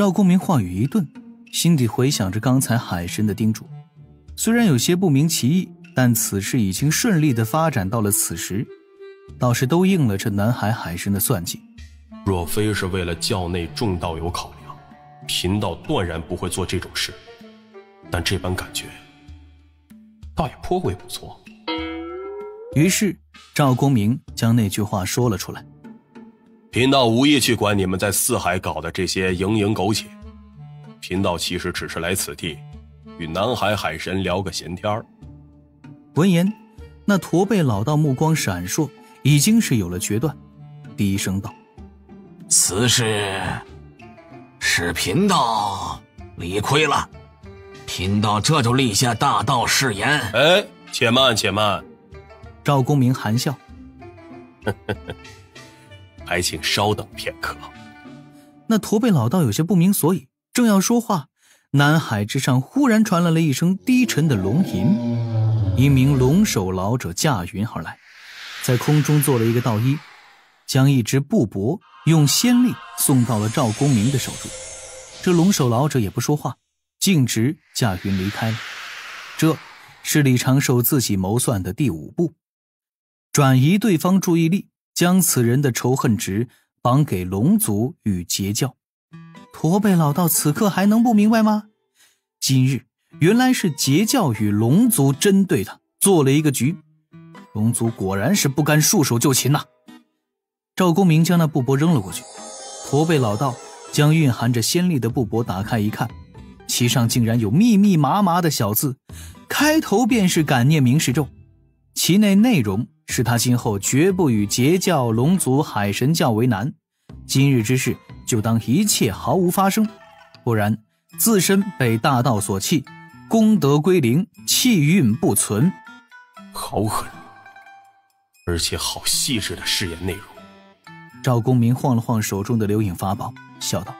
赵公明话语一顿，心底回想着刚才海神的叮嘱，虽然有些不明其意，但此事已经顺利地发展到了此时，倒是都应了这南海海神的算计。若非是为了教内众道友考量，贫道断然不会做这种事，但这般感觉倒也颇为不错。于是赵公明将那句话说了出来：贫道无意去管你们在四海搞的这些蝇营苟且，贫道其实只是来此地与南海海神聊个闲天儿。闻言，那驼背老道目光闪烁，已经是有了决断，低声道：此事是贫道理亏了，贫道这就立下大道誓言。哎，且慢且慢。赵公明含笑还请稍等片刻。那驼背老道有些不明所以，正要说话，南海之上忽然传来了一声低沉的龙吟，一名龙首老者驾云而来，在空中做了一个倒衣，将一只布帛用仙力送到了赵公明的手中。这龙首老者也不说话，径直驾云离开了。这是李长寿自己谋算的第5步，转移对方注意力，将此人的仇恨值绑给龙族与截教。驼背老道此刻还能不明白吗？今日原来是截教与龙族针对他做了一个局，龙族果然是不甘束手就擒呐。赵公明将那布帛扔了过去，驼背老道将蕴含着仙力的布帛打开一看，其上竟然有密密麻麻的小字，开头便是感念明示咒，其内容是他今后绝不与截教、龙族、海神教为难，今日之事就当一切毫无发生，不然自身被大道所弃，功德归零，气运不存。好狠，而且好细致的誓言内容。赵公明晃了晃手中的流影法宝，笑道：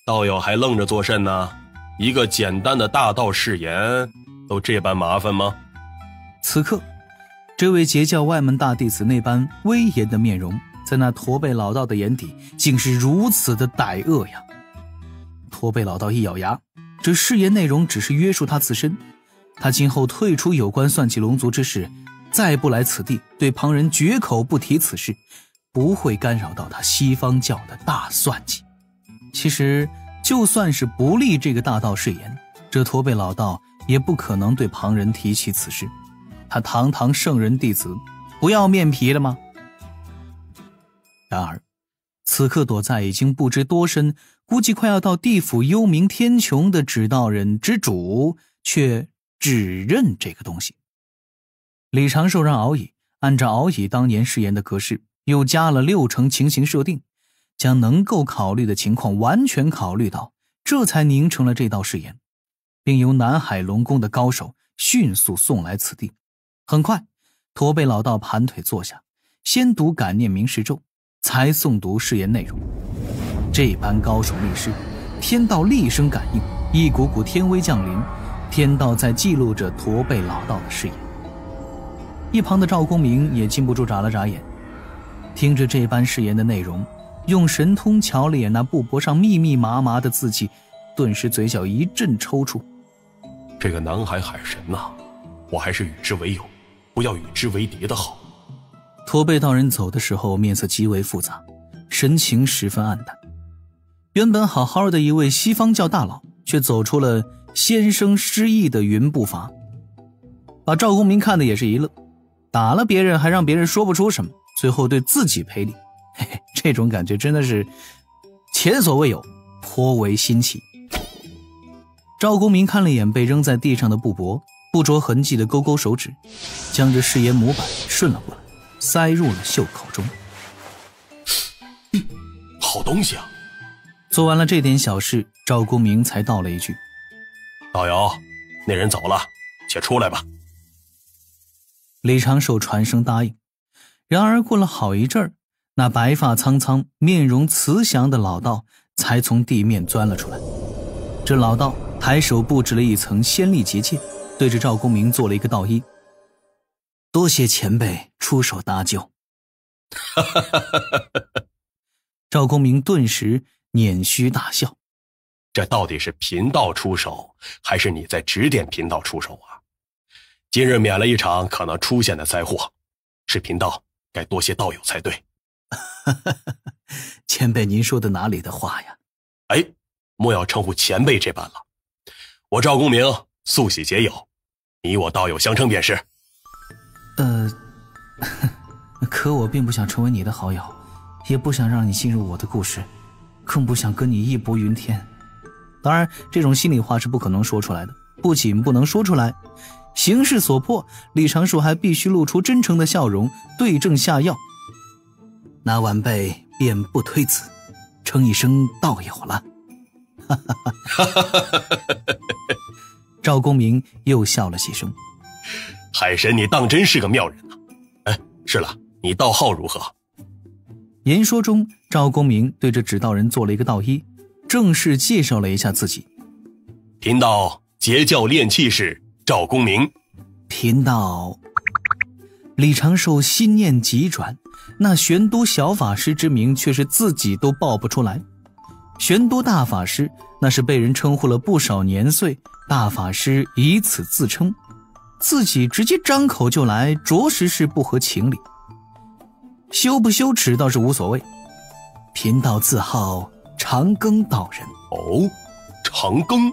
道友还愣着做甚呢？一个简单的大道誓言都这般麻烦吗？此刻这位截教外门大弟子那般威严的面容，在那驼背老道的眼底竟是如此的歹恶呀。驼背老道一咬牙，这誓言内容只是约束他自身，他今后退出有关算计龙族之事，再不来此地，对旁人绝口不提此事，不会干扰到他西方教的大算计。其实就算是不立这个大道誓言，这驼背老道也不可能对旁人提起此事，他堂堂圣人弟子，不要面皮了吗？然而此刻躲在已经不知多深，估计快要到地府幽冥天穹的指道人之主却只认这个东西。李长寿让敖乙按照敖乙当年誓言的格式，又加了6成情形设定，将能够考虑的情况完全考虑到，这才凝成了这道誓言，并由南海龙宫的高手迅速送来此地。很快，驼背老道盘腿坐下，先读感念明示咒，才诵读誓言内容。这般高手立誓，天道厉声感应，一股股天威降临，天道在记录着驼背老道的誓言。一旁的赵公明也禁不住眨了眨眼，听着这般誓言的内容，用神通瞧了眼那布帛上密密麻麻的字迹，顿时嘴角一阵抽搐。这个南海海神呐，我还是与之为友，不要与之为敌的好。驼背道人走的时候面色极为复杂，神情十分黯淡。原本好好的一位西方教大佬，却走出了先生失意的云步伐，把赵公明看的也是一乐，打了别人还让别人说不出什么，最后对自己赔礼，嘿嘿，这种感觉真的是前所未有，颇为新奇。赵公明看了眼被扔在地上的布帛，不着痕迹的勾勾手指，将这誓言模板顺了过来，塞入了袖口中。好东西啊！做完了这点小事，赵公明才道了一句：道友，那人走了，且出来吧。李长寿传声答应。然而过了好一阵儿，那白发苍苍、面容慈祥的老道才从地面钻了出来。这老道抬手布置了一层仙力结界，对着赵公明做了一个道揖：多谢前辈出手搭救。赵公明顿时捻须大笑。这到底是贫道出手，还是你在指点贫道出手啊？今日免了一场可能出现的灾祸，是贫道该多谢道友才对。前辈您说的哪里的话呀？哎，莫要称呼前辈这般了。我赵公明素喜结友，你我道友相称便是。可我并不想成为你的好友，也不想让你进入我的故事，更不想跟你义薄云天。当然，这种心里话是不可能说出来的，不仅不能说出来，形势所迫，李长寿还必须露出真诚的笑容，对症下药。那晚辈便不推辞，称一声道友了。赵公明又笑了几声。海神，你当真是个妙人啊！哎，是了，你道号如何？言说中，赵公明对着指道人做了一个道揖，正式介绍了一下自己。贫道截教炼气士赵公明。贫道……李长寿心念急转，那玄都小法师之名却是自己都报不出来。玄都大法师那是被人称呼了不少年岁，大法师以此自称，自己直接张口就来，着实是不合情理。羞不羞耻倒是无所谓，贫道自号长庚道人。哦，长庚，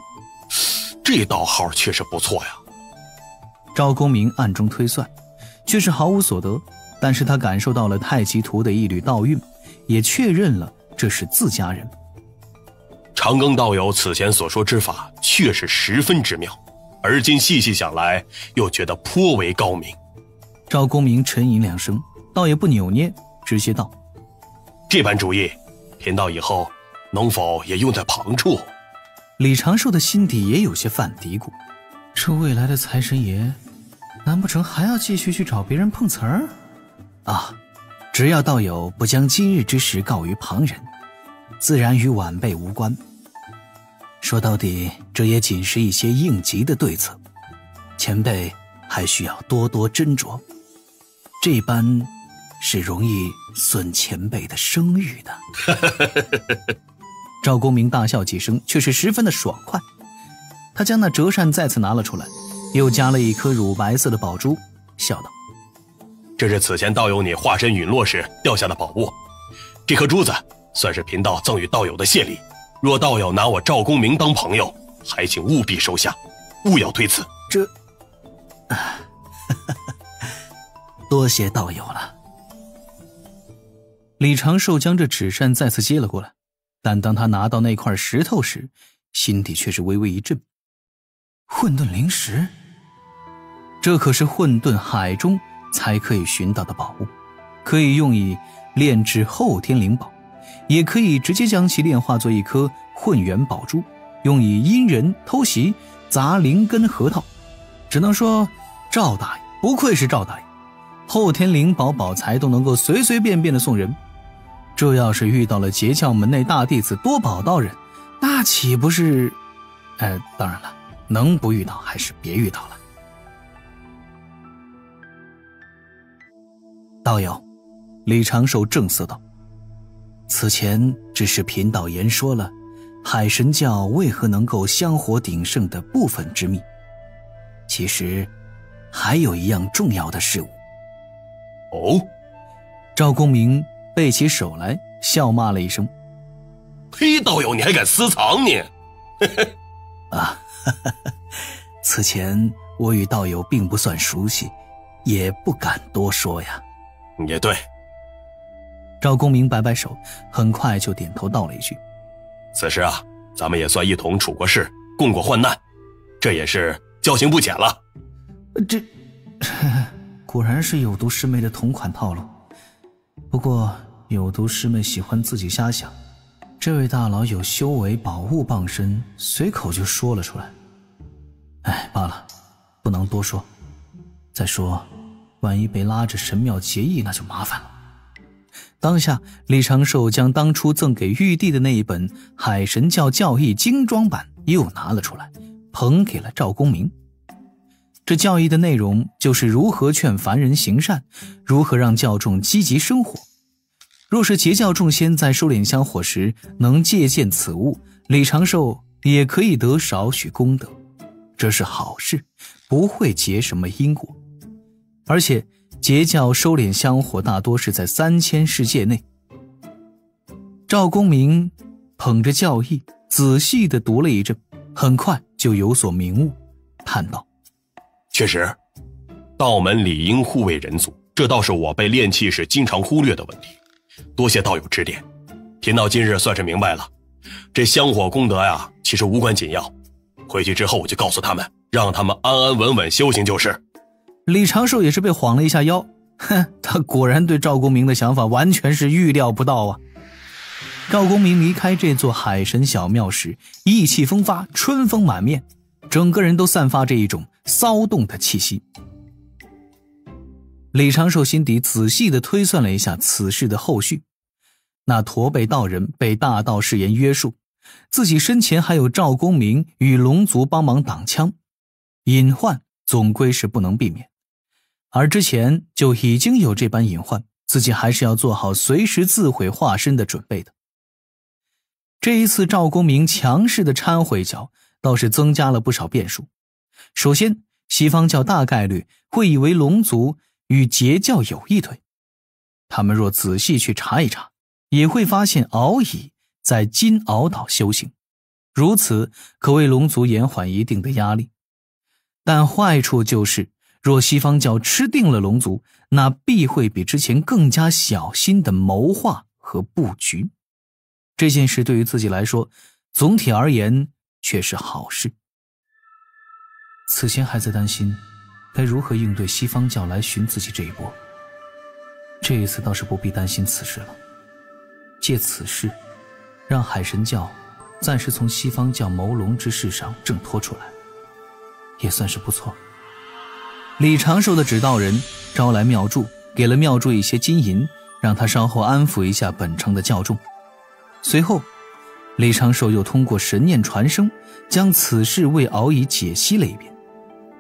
这道号确实不错呀。赵公明暗中推算，却是毫无所得，但是他感受到了太极图的一缕道韵，也确认了这是自家人。长庚道友此前所说之法确实十分之妙，而今细细想来，又觉得颇为高明。赵公明沉吟两声，倒也不扭捏，直接道：这般主意，贫道以后能否也用在旁处？李长寿的心底也有些犯嘀咕，这未来的财神爷，难不成还要继续去找别人碰瓷儿？啊，只要道友不将今日之事告于旁人，自然与晚辈无关。说到底，这也仅是一些应急的对策，前辈还需要多多斟酌，这般是容易损前辈的声誉的。赵公明大笑几声，却是十分的爽快。他将那折扇再次拿了出来，又加了一颗乳白色的宝珠，笑道：这是此前道友你化身陨落时掉下的宝物，这颗珠子算是贫道赠与道友的谢礼，若道友拿我赵公明当朋友，还请务必收下，勿要推辞。这多谢道友了。李长寿将这纸扇再次接了过来，但当他拿到那块石头时，心底却是微微一震。混沌灵石，这可是混沌海中才可以寻到的宝物，可以用以炼制后天灵宝，也可以直接将其炼化作一颗混元宝珠，用以阴人、偷袭、砸灵根核桃。只能说赵大爷不愧是赵大爷，后天灵宝宝材都能够随随便便的送人。这要是遇到了截教门内大弟子多宝道人，那岂不是……当然了，能不遇到还是别遇到了。道友，李长寿正色道：此前只是贫道言说了海神教为何能够香火鼎盛的部分之秘，其实还有一样重要的事物。哦，赵公明背起手来，笑骂了一声：嘿，道友你还敢私藏你？此前我与道友并不算熟悉，也不敢多说呀。也对。赵公明摆摆手，很快就点头道了一句：此时啊，咱们也算一同处过事，共过患难，这也是交情不浅了。这果然是有毒师妹的同款套路。不过有毒师妹喜欢自己瞎想，这位大佬有修为宝物傍身，随口就说了出来。罢了，不能多说。再说万一被拉着神庙结义，那就麻烦了。当下李长寿将当初赠给玉帝的那一本海神教教义精装版又拿了出来，捧给了赵公明。这教义的内容就是如何劝凡人行善，如何让教众积极生活。若是截教众仙在收敛香火时能借鉴此物，李长寿也可以得少许功德，这是好事，不会结什么因果。而且截教收敛香火大多是在3000世界内。赵公明捧着教义仔细地读了一阵，很快就有所明悟，叹道：确实，道门理应护卫人族，这倒是我被炼器时经常忽略的问题，多谢道友指点。贫道今日算是明白了，这香火功德呀，其实无关紧要，回去之后我就告诉他们，让他们安安稳稳修行就是。李长寿也是被晃了一下腰，他果然对赵公明的想法完全是预料不到啊。赵公明离开这座海神小庙时，意气风发，春风满面，整个人都散发着一种骚动的气息。李长寿心底仔细地推算了一下此事的后续，那驼背道人被大道誓言约束，自己身前还有赵公明与龙族帮忙挡枪，隐患总归是不能避免，而之前就已经有这般隐患，自己还是要做好随时自毁化身的准备的。这一次赵公明强势的掺和一脚，倒是增加了不少变数。首先，西方教大概率会以为龙族与截教有一腿，他们若仔细去查一查，也会发现敖乙在金鳌岛修行，如此可为龙族延缓一定的压力。但坏处就是，若西方教吃定了龙族，那必会比之前更加小心的谋划和布局。这件事对于自己来说，总体而言却是好事。此前还在担心该如何应对西方教来寻自己这一波，这一次倒是不必担心此事了。借此事让海神教暂时从西方教谋龙之事上挣脱出来，也算是不错。李长寿的指导人招来庙祝，给了庙祝一些金银，让他稍后安抚一下本城的教众。随后李长寿又通过神念传声，将此事为敖乙解析了一遍，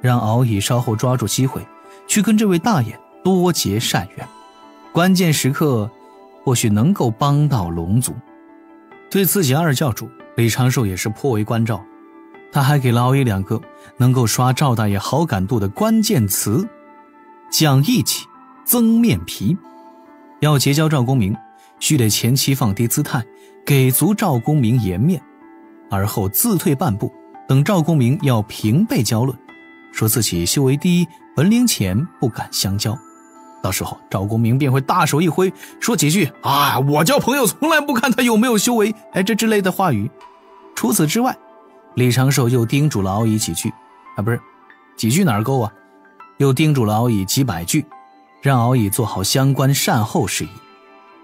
让敖乙稍后抓住机会去跟这位大爷多结善缘，关键时刻或许能够帮到龙族。对自己二教主，李长寿也是颇为关照，他还给了敖乙2个能够刷赵大爷好感度的关键词：讲义气，增面皮。要结交赵公明，须得前期放低姿态，给足赵公明颜面，而后自退半步，等赵公明要平辈交论，说自己修为低，本领浅，不敢相交。到时候赵公明便会大手一挥，说几句我交朋友从来不看他有没有修为这之类的话语。除此之外，李长寿又叮嘱了敖乙几句不是几句哪儿够啊，又叮嘱了敖乙几百句，让敖乙做好相关善后事宜。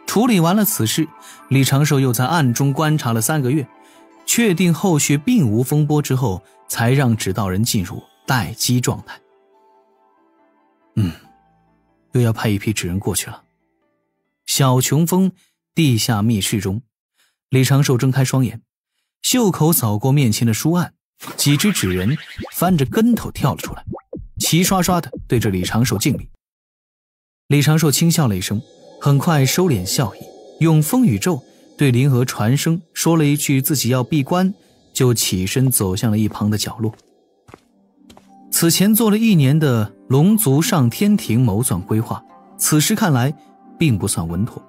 处理完了此事，李长寿又在暗中观察了3个月，确定后续并无风波之后，才让指导人进入待机状态。又要派一批纸人过去了。小琼峰地下密室中，李长寿睁开双眼，袖口扫过面前的书案，几只纸人翻着跟头跳了出来，齐刷刷地对着李长寿敬礼。李长寿轻笑了一声，很快收敛笑意，用风雨咒对灵娥传声说了一句自己要闭关，就起身走向了一旁的角落。此前做了1年的龙族上天庭谋算规划，此时看来并不算稳妥。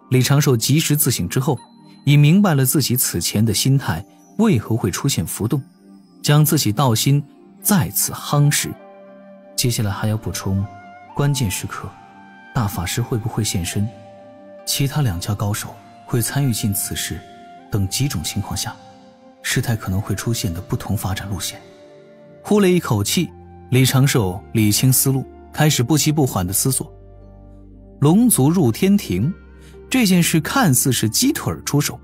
李长寿及时自省之后，已明白了自己此前的心态为何会出现浮动，将自己道心再次夯实。接下来还要补充，关键时刻大法师会不会现身，其他2教高手会参与进此事等几种情况下，事态可能会出现的不同发展路线。呼了一口气，李长寿理清思路，开始不急不缓地思索。龙族入天庭这件事看似是鸡腿出手，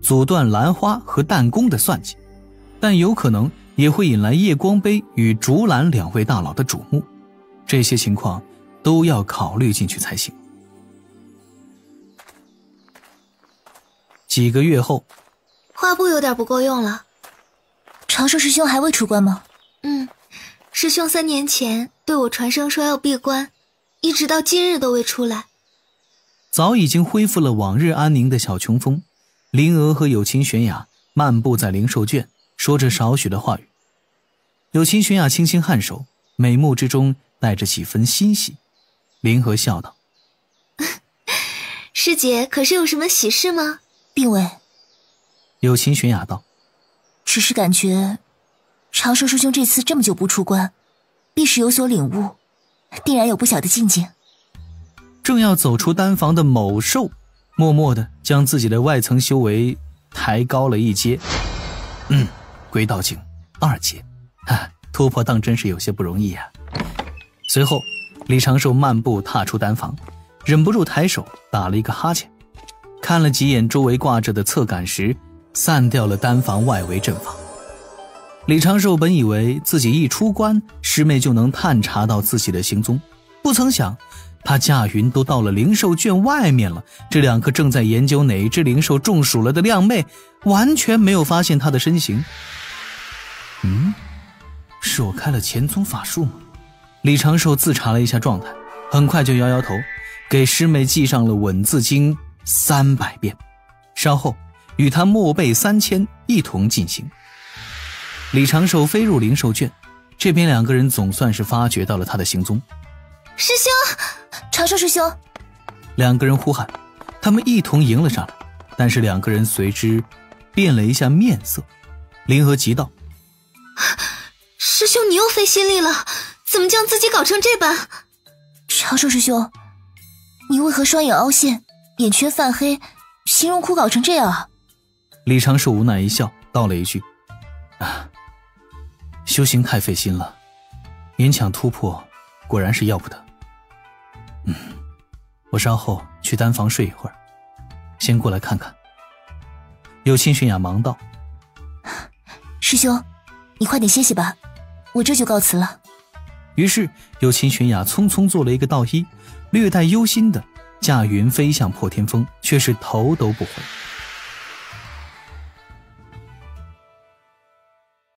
阻断兰花和弹弓的算计，但有可能也会引来夜光杯与竹篮2位大佬的瞩目，这些情况都要考虑进去才行。几个月后，画布有点不够用了。长寿师兄还未出关吗？师兄3年前对我传声说要闭关，一直到今日都未出来。早已经恢复了往日安宁的小琼峰，灵娥和有情玄雅漫步在灵兽圈，说着少许的话语。有情玄雅轻轻颔首，美目之中带着几分欣喜。灵娥笑道：师姐可是有什么喜事吗？并未。有情玄雅道：只是感觉长寿师兄这次这么久不出关，必是有所领悟，定然有不小的境界。正要走出丹房的某兽默默地将自己的外层修为抬高了一阶。归道境2阶，突破当真是有些不容易啊。随后李长寿漫步踏出丹房，忍不住抬手打了一个哈欠，看了几眼周围挂着的侧杆石，散掉了丹房外围阵法。李长寿本以为自己一出关，师妹就能探查到自己的行踪，不曾想他驾云都到了灵兽圈外面了，这2个正在研究哪一只灵兽中暑了的靓妹完全没有发现他的身形。是我开了前宗法术吗？李长寿自查了一下状态，很快就摇摇头，给师妹记上了稳字经300遍，稍后与他默背3000一同进行。李长寿飞入灵兽圈，这边2个人总算是发觉到了他的行踪。师兄，长寿师兄！2个人呼喊，他们一同迎了上来，但是2个人随之变了一下面色。灵娥急道：师兄你又费心力了，怎么将自己搞成这般？长寿师兄，你为何双眼凹陷，眼圈泛黑，形容枯槁成这样啊？李长寿无奈一笑，道了一句：修行太费心了，勉强突破果然是要不得。我稍后去丹房睡一会儿，先过来看看。有情玄雅忙道：师兄，你快点歇息吧，我这就告辞了。于是有情玄雅匆匆做了一个道揖，略带忧心的驾云飞向破天峰，却是头都不回。